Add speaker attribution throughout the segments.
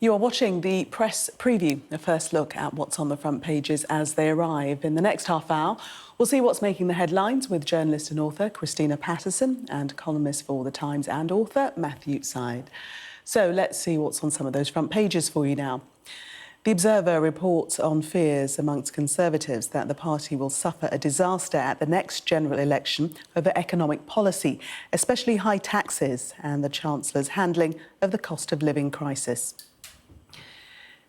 Speaker 1: You are watching the press preview, a first look at what's on the front pages as they arrive. In the next half hour, we'll see what's making the headlines with journalist and author Christina Patterson and columnist for The Times and author Matthew Syed. So let's see what's on some of those front pages for you now. The Observer reports on fears amongst Conservatives that the party will suffer a disaster at the next general election over economic policy, especially high taxes and the Chancellor's handling of the cost of living crisis.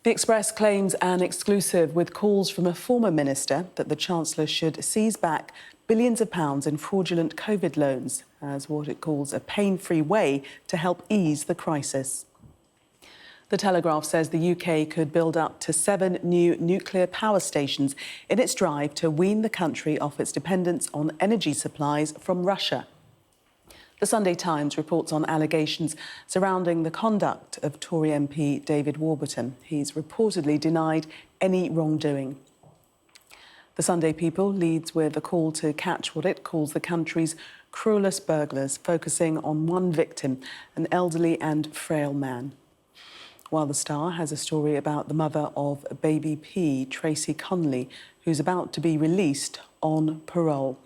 Speaker 1: The Express claims an exclusive with calls from a former minister that the Chancellor should seize back billions of pounds in fraudulent COVID loans as what it calls a pain-free way to help ease the crisis. The Telegraph says the UK could build up to 7 new nuclear power stations in its drive to wean the country off its dependence on energy supplies from Russia. The Sunday Times reports on allegations surrounding the conduct of Tory MP David Warburton. He's reportedly denied any wrongdoing. The Sunday People leads with a call to catch what it calls the country's cruelest burglars, focusing on one victim, an elderly and frail man. While the Star has a story about the mother of baby P, Tracy Connolly, who's about to be released on parole.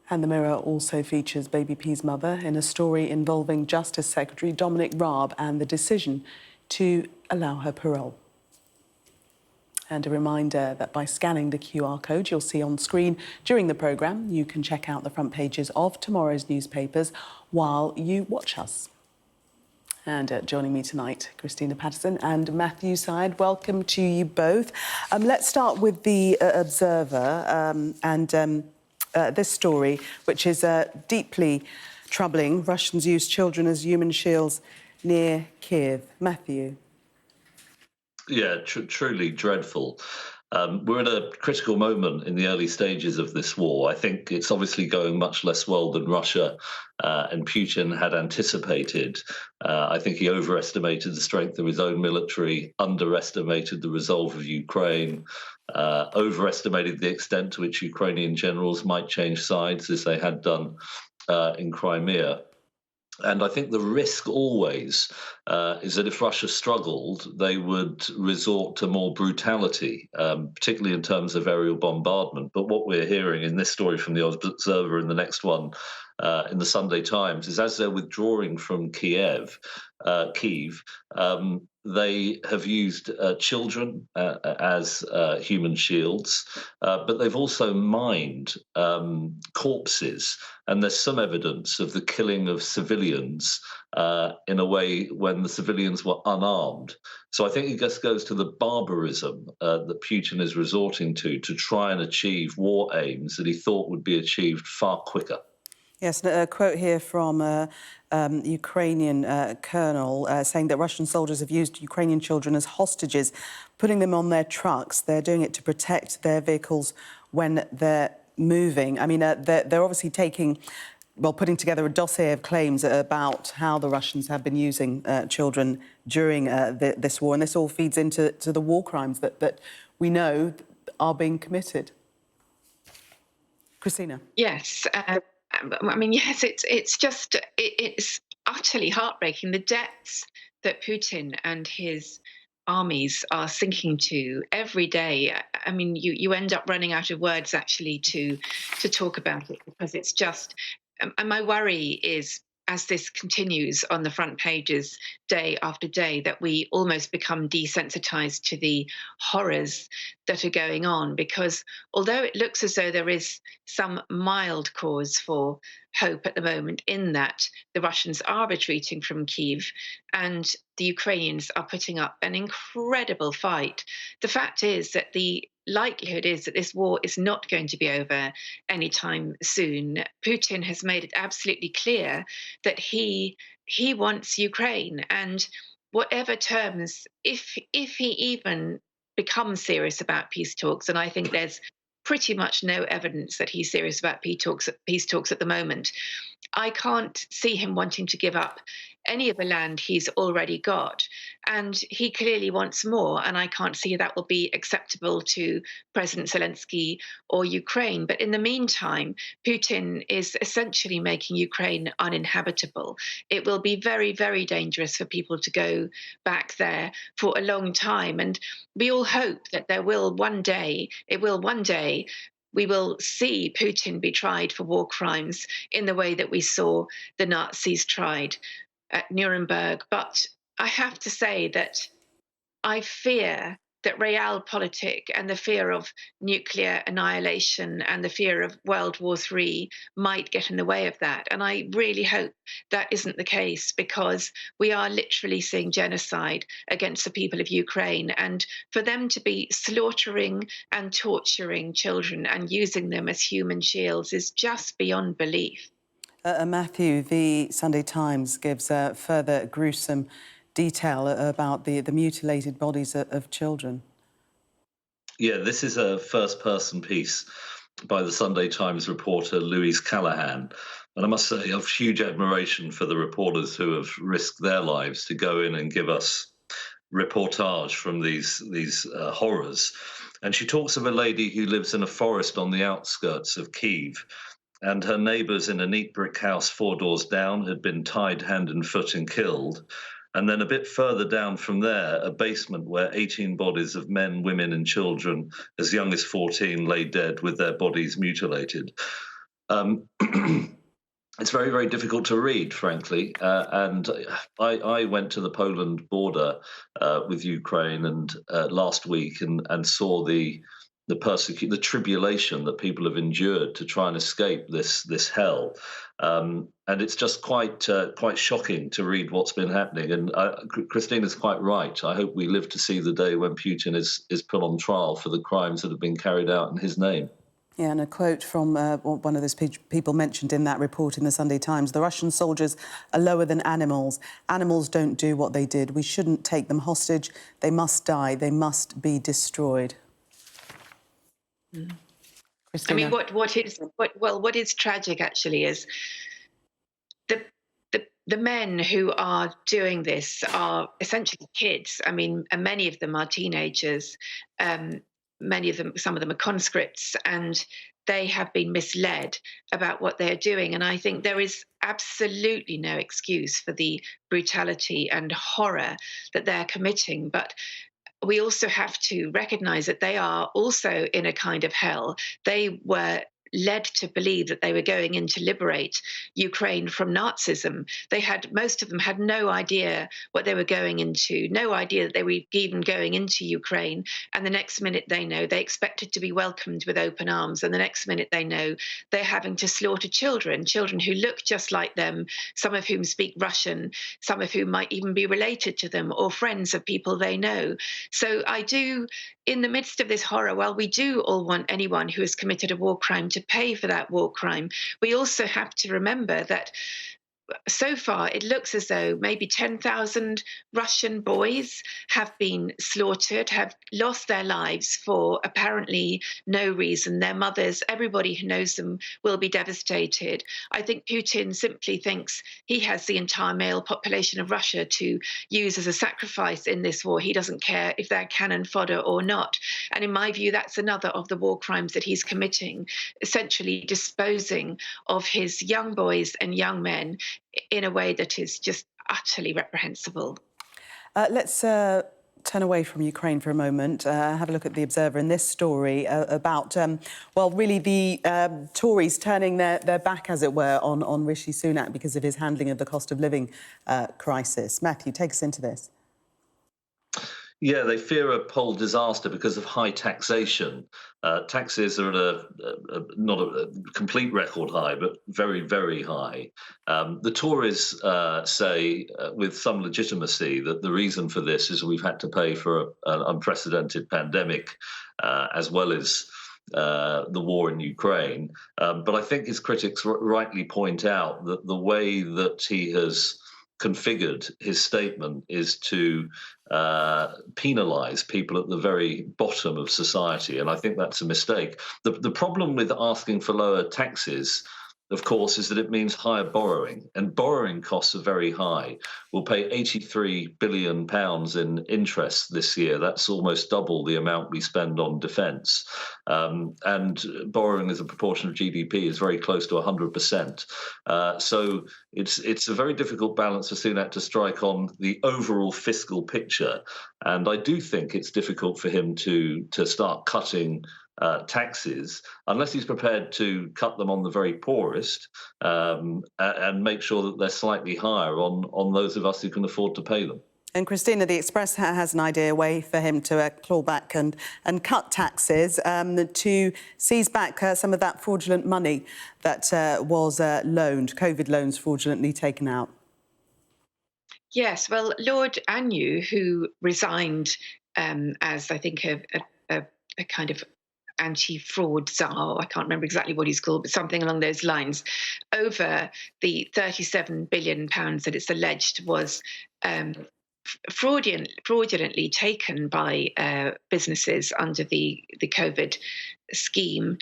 Speaker 1: And the Mirror also features baby P's mother in a story involving Justice Secretary Dominic Raab and the decision to allow her parole. And a reminder that by scanning the QR code you'll see on screen during the programme, you can check out the front pages of tomorrow's newspapers while you watch us. And joining me tonight, Christina Patterson and Matthew Syed. Welcome to you both. Let's start with the Observer and this story, which is deeply troubling. Russians use children as human shields near Kiev. Matthew.
Speaker 2: Yeah, truly dreadful. We're at a critical moment in the early stages of this war. I think it's obviously going much less well than Russia and Putin had anticipated. I think he overestimated the strength of his own military, underestimated the resolve of Ukraine, overestimated the extent to which Ukrainian generals might change sides, as they had done in Crimea. And I think the risk always is that if Russia struggled, they would resort to more brutality, particularly in terms of aerial bombardment. But what we're hearing in this story from the Observer and the next one in the Sunday Times is as they're withdrawing from Kiev, they have used children as human shields, but they've also mined corpses. And there's some evidence of the killing of civilians in a way when the civilians were unarmed. So I think it just goes to the barbarism that Putin is resorting to try and achieve war aims that he thought would be achieved far quicker.
Speaker 1: Yes, a quote here from a Ukrainian colonel saying that Russian soldiers have used Ukrainian children as hostages, putting them on their trucks. They're doing it to protect their vehicles when they're moving. I mean, they're obviously putting together a dossier of claims about how the Russians have been using children during this war, and this all feeds into the war crimes that we know are being committed. Christina.
Speaker 3: Yes. I mean, yes, it's utterly heartbreaking, the depths that Putin and his armies are sinking to every day. I mean, you end up running out of words actually to talk about it, because it's just, and my worry is, as this continues on the front pages day after day, that we almost become desensitized to the horrors that are going on. Because although it looks as though there is some mild cause for hope at the moment, in that the Russians are retreating from Kyiv and the Ukrainians are putting up an incredible fight, the fact is that the likelihood is that this war is not going to be over anytime soon. Putin has made it absolutely clear that he wants Ukraine, and whatever terms, if he even becomes serious about peace talks, and I think there's pretty much no evidence that he's serious about peace talks at the moment, I can't see him wanting to give up any of the land he's already got. And he clearly wants more. And I can't see that will be acceptable to President Zelensky or Ukraine. But in the meantime, Putin is essentially making Ukraine uninhabitable. It will be very, very dangerous for people to go back there for a long time. And we all hope that we will see Putin be tried for war crimes in the way that we saw the Nazis tried at Nuremberg. But I have to say that I fear that realpolitik and the fear of nuclear annihilation and the fear of World War III might get in the way of that. And I really hope that isn't the case, because we are literally seeing genocide against the people of Ukraine. And for them to be slaughtering and torturing children and using them as human shields is just beyond belief.
Speaker 1: Matthew, the Sunday Times gives further gruesome detail about the mutilated bodies of children.
Speaker 2: Yeah, this is a first-person piece by the Sunday Times reporter Louise Callahan. And I must say, I have huge admiration for the reporters who have risked their lives to go in and give us reportage from these horrors. And she talks of a lady who lives in a forest on the outskirts of Kyiv, and her neighbours in a neat brick house 4 doors down had been tied hand and foot and killed. And then a bit further down from there, a basement where 18 bodies of men, women and children as young as 14 lay dead with their bodies mutilated. It's very, very difficult to read, frankly. And I went to the Poland border with Ukraine and last week and saw the tribulation that people have endured to try and escape this hell. And it's just quite shocking to read what's been happening. And Christina's quite right. I hope we live to see the day when Putin is put on trial for the crimes that have been carried out in his name.
Speaker 1: Yeah, and a quote from one of those people mentioned in that report in the Sunday Times: "The Russian soldiers are lower than animals. Animals don't do what they did. We shouldn't take them hostage. They must die. They must be destroyed."
Speaker 3: I mean, what is tragic actually is the men who are doing this are essentially kids. I mean, and many of them are teenagers. Some of them are conscripts, and they have been misled about what they're doing. And I think there is absolutely no excuse for the brutality and horror that they're committing. But we also have to recognize that they are also in a kind of hell. They were led to believe that they were going in to liberate Ukraine from Nazism. Most of them had no idea what they were going into, no idea that they were even going into Ukraine. And the next minute they know, they expected to be welcomed with open arms. And the next minute they know, they're having to slaughter children who look just like them, some of whom speak Russian, some of whom might even be related to them or friends of people they know. So in the midst of this horror, while we do all want anyone who has committed a war crime to pay for that war crime, we also have to remember that so far it looks as though maybe 10,000 Russian boys have been slaughtered, have lost their lives for apparently no reason. Their mothers, everybody who knows them, will be devastated. I think Putin simply thinks he has the entire male population of Russia to use as a sacrifice in this war. He doesn't care if they're cannon fodder or not. And in my view, that's another of the war crimes that he's committing, essentially disposing of his young boys and young men in a way that is just utterly reprehensible.
Speaker 1: Let's turn away from Ukraine for a moment. Have a look at The Observer in this story about, really the Tories turning their back, as it were, on Rishi Sunak because of his handling of the cost of living crisis. Matthew, take us into this.
Speaker 2: Yeah, they fear a poll disaster because of high taxation. Taxes are at not a complete record high, but very, very high. The Tories say, with some legitimacy, that the reason for this is we've had to pay for an unprecedented pandemic, as well as the war in Ukraine. But I think his critics rightly point out that the way that he has configured his statement is to penalise people at the very bottom of society, and I think that's a mistake. The problem with asking for lower taxes of course, is that it means higher borrowing, and borrowing costs are very high. We'll pay £83 billion in interest this year. That's almost double the amount we spend on defence. And borrowing as a proportion of GDP is very close to 100%. So it's a very difficult balance for Sunak to strike on the overall fiscal picture. And I do think it's difficult for him to start cutting taxes unless he's prepared to cut them on the very poorest and make sure that they're slightly higher on those of us who can afford to pay them.
Speaker 1: And Christina, the Express has an idea, a way for him to claw back and cut taxes, to seize back some of that fraudulent money that was loaned, COVID loans fraudulently taken out.
Speaker 3: Yes, well, Lord Agnew, who resigned as, I think, a kind of anti-fraud czar, I can't remember exactly what he's called, but something along those lines, over the £37 billion that it's alleged was fraudulently taken by businesses under the COVID scheme.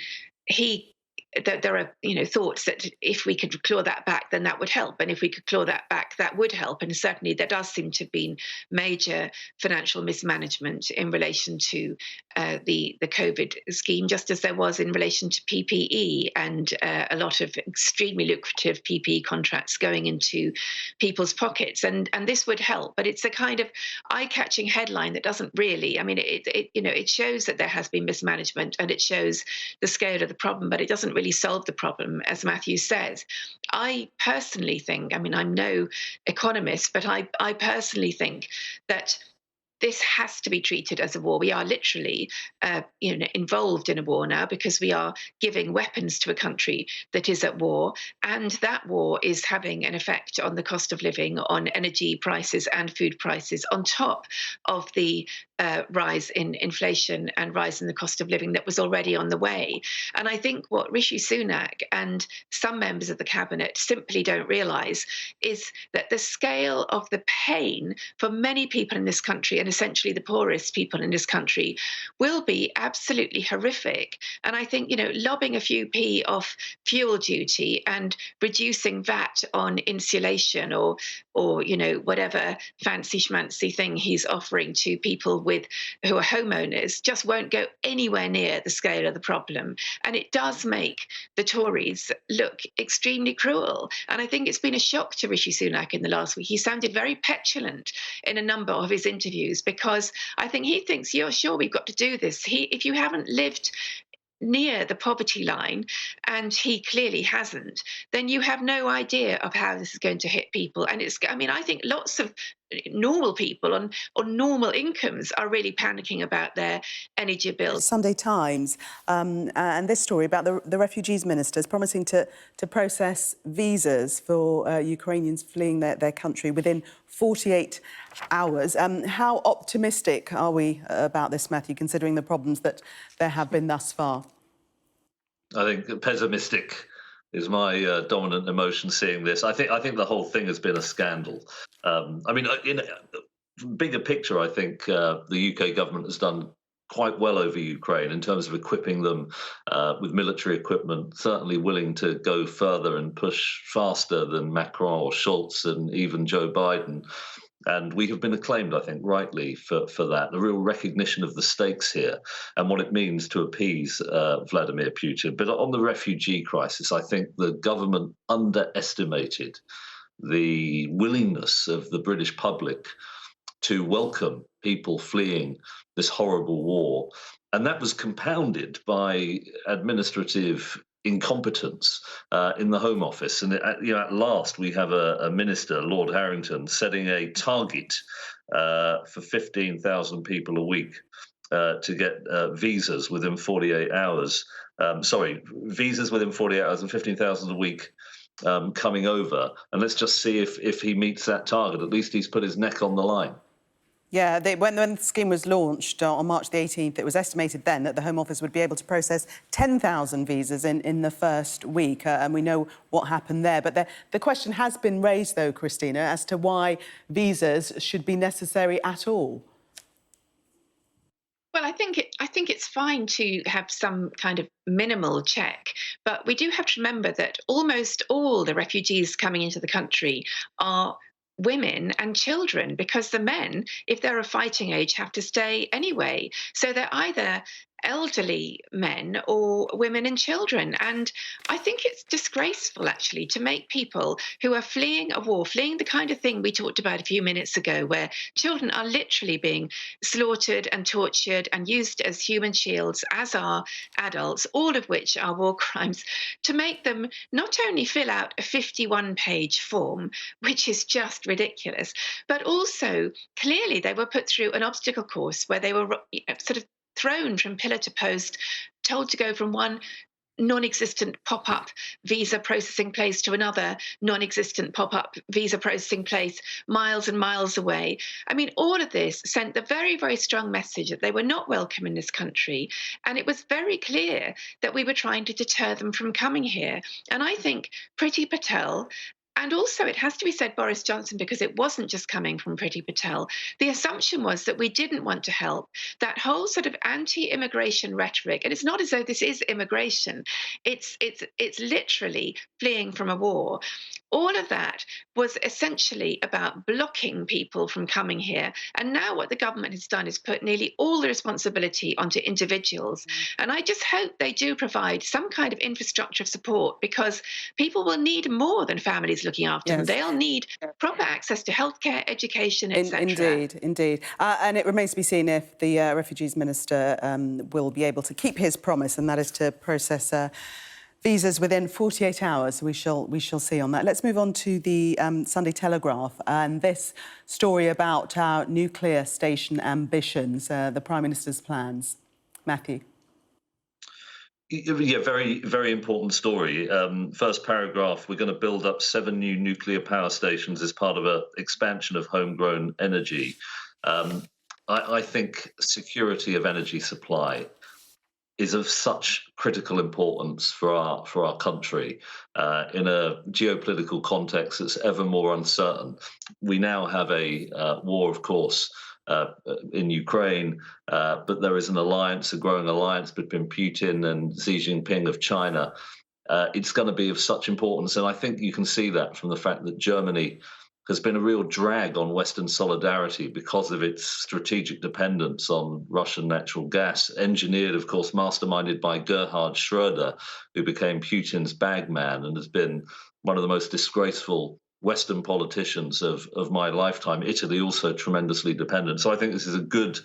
Speaker 3: There are, thoughts that if we could claw that back, then that would help. And if we could claw that back, that would help. And certainly there does seem to have been major financial mismanagement in relation to the COVID scheme, just as there was in relation to PPE and a lot of extremely lucrative PPE contracts going into people's pockets. And this would help. But it's a kind of eye-catching headline that doesn't really, it shows that there has been mismanagement and it shows the scale of the problem, but it doesn't really solve the problem, as Matthew says. I personally think, I'm no economist, but I personally think that this has to be treated as a war. We are literally, involved in a war now because we are giving weapons to a country that is at war, and that war is having an effect on the cost of living, on energy prices and food prices, on top of the rise in inflation and rise in the cost of living that was already on the way. And I think what Rishi Sunak and some members of the cabinet simply don't realise is that the scale of the pain for many people in this country, and essentially the poorest people in this country, will be absolutely horrific. And I think, lobbing a few p off fuel duty and reducing VAT on insulation or whatever fancy schmancy thing he's offering to people who are homeowners just won't go anywhere near the scale of the problem. And it does make the Tories look extremely cruel. And I think it's been a shock to Rishi Sunak in the last week. He sounded very petulant in a number of his interviews because I think he thinks, yeah, sure, we've got to do this. If you haven't lived near the poverty line, and he clearly hasn't, then you have no idea of how this is going to hit people. And I think lots of normal people on normal incomes are really panicking about their energy bills.
Speaker 1: Sunday Times, and this story about the refugees ministers promising to process visas for Ukrainians fleeing their country within 48 hours. How optimistic are we about this, Matthew, considering the problems that there have been thus far?
Speaker 2: I think pessimistic is my dominant emotion seeing this. I think the whole thing has been a scandal. In a bigger picture, I think the UK government has done quite well over Ukraine in terms of equipping them with military equipment, certainly willing to go further and push faster than Macron or Schultz and even Joe Biden. And we have been acclaimed, I think, rightly for that, the real recognition of the stakes here and what it means to appease Vladimir Putin. But on the refugee crisis, I think the government underestimated the willingness of the British public to welcome people fleeing this horrible war. And that was compounded by administrative incompetence in the Home Office. And at last we have a minister, Lord Harrington, setting a target for 15,000 people a week to get visas within 48 hours. Visas within 48 hours and 15,000 a week coming over. And let's just see if he meets that target. At least he's put his neck on the line.
Speaker 1: Yeah, when the scheme was launched on March the 18th, it was estimated then that the Home Office would be able to process 10,000 visas in the first week, and we know what happened there. But the question has been raised, though, Christina, as to why visas should be necessary at all.
Speaker 3: Well, I think it's fine to have some kind of minimal check, But we do have to remember that almost all the refugees coming into the country are women and children, because the men, if they're of fighting age, have to stay anyway. So they're either elderly men or women and children. And I think it's disgraceful, actually, to make people who are fleeing a war, fleeing the kind of thing we talked about a few minutes ago, where children are literally being slaughtered and tortured and used as human shields, as are adults, all of which are war crimes, to make them not only fill out a 51-page form, which is just ridiculous, but also clearly they were put through an obstacle course where they were sort of thrown from pillar to post, told to go from one non-existent pop-up visa processing place to another non-existent pop-up visa processing place miles and miles away. I mean, all of this sent the very, very strong message that they were not welcome in this country, and it was very clear that we were trying to deter them from coming here. And I think Priti Patel, and also, it has to be said, Boris Johnson, because it wasn't just coming from Priti Patel. The assumption was that we didn't want to help. That whole sort of anti-immigration rhetoric, and it's not as though this is immigration. It's literally fleeing from a war. All of that was essentially about blocking people from coming here. And now what the government has done is put nearly all the responsibility onto individuals. And I just hope they do provide some kind of infrastructure of support, because people will need more than families looking after them. They'll need proper access to healthcare, education, etc.
Speaker 1: Indeed. And it remains to be seen if the Refugees Minister will be able to keep his promise, and that is to process visas within 48 hours. We shall see on that. Let's move on to the Sunday Telegraph and this story about our nuclear station ambitions, the Prime Minister's plans. Matthew.
Speaker 2: Yeah, very, very important story. First paragraph, we're going to build up 7 new nuclear power stations as part of an expansion of homegrown energy. I think security of energy supply is of such critical importance for our country in a geopolitical context that's ever more uncertain. We now have a war, of course, in Ukraine, but there is an alliance, a growing alliance between Putin and Xi Jinping of China. It's going to be of such importance, and I think you can see that from the fact that Germany has been a real drag on Western solidarity because of its strategic dependence on Russian natural gas, engineered, of course, masterminded by Gerhard Schroeder, who became Putin's bagman and has been one of the most disgraceful Western politicians of my lifetime. Italy also tremendously dependent. So I think this is a good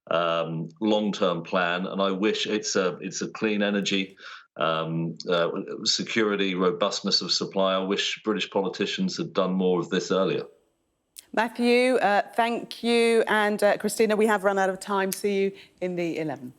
Speaker 2: long-term plan, and I wish it's a clean energy, security, robustness of supply. I wish British politicians had done more of this earlier.
Speaker 1: Matthew, thank you. And Christina, we have run out of time. See you in the 11.